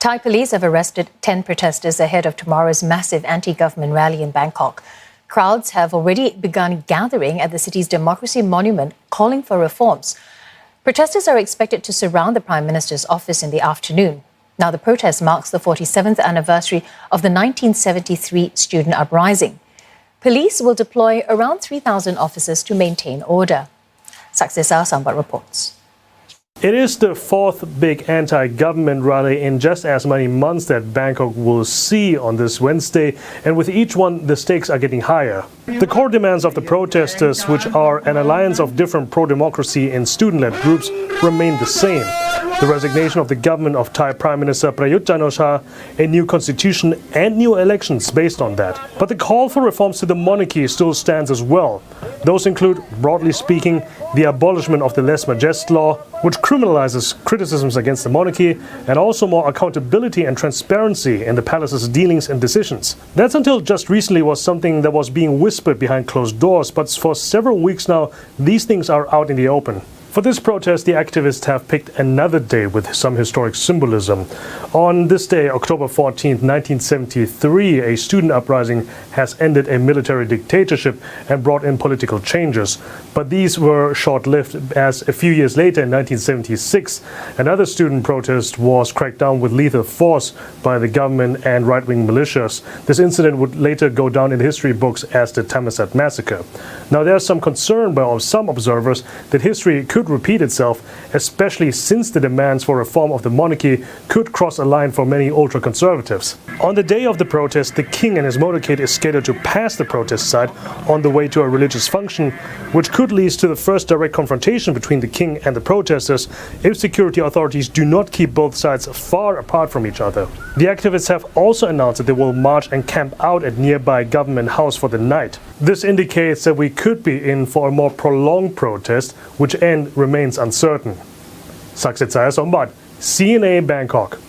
Thai police have arrested 10 protesters ahead of tomorrow's massive anti-government rally in Bangkok. Crowds have already begun gathering at the city's Democracy Monument, calling for reforms. Protesters are expected to surround the Prime Minister's office in the afternoon. Now, the protest marks the 47th anniversary of the 1973 student uprising. Police will deploy around 3,000 officers to maintain order. Saksesa Sambat reports. It is the fourth big anti-government rally in just as many months that Bangkok will see on this Wednesday, and with each one the stakes are getting higher. The core demands of the protesters, which are an alliance of different pro-democracy and student-led groups, remain the same. The resignation of the government of Thai Prime Minister Chan-ocha, a new constitution and new elections based on that. But the call for reforms to the monarchy still stands as well. Those include, broadly speaking, the abolishment of the lèse majesté law, which criminalizes criticisms against the monarchy, and also more accountability and transparency in the palace's dealings and decisions. That's until just recently was something that was being whispered behind closed doors, but for several weeks now, these things are out in the open. For this protest, the activists have picked another day with some historic symbolism. On this day, October 14, 1973, a student uprising has ended a military dictatorship and brought in political changes. But these were short-lived, as a few years later, in 1976, another student protest was cracked down with lethal force by the government and right-wing militias. This incident would later go down in the history books as the Thammasat massacre. Now, there's some concern by some observers that history could repeat itself, especially since the demands for reform of the monarchy could cross a line for many ultra-conservatives. On the day of the protest, the king and his motorcade is scheduled to pass the protest site on the way to a religious function, which could lead to the first direct confrontation between the king and the protesters if security authorities do not keep both sides far apart from each other. The activists have also announced that they will march and camp out at nearby government house for the night. This indicates that we could be in for a more prolonged protest, which end remains uncertain. Saksesa Sambat, CNA Bangkok.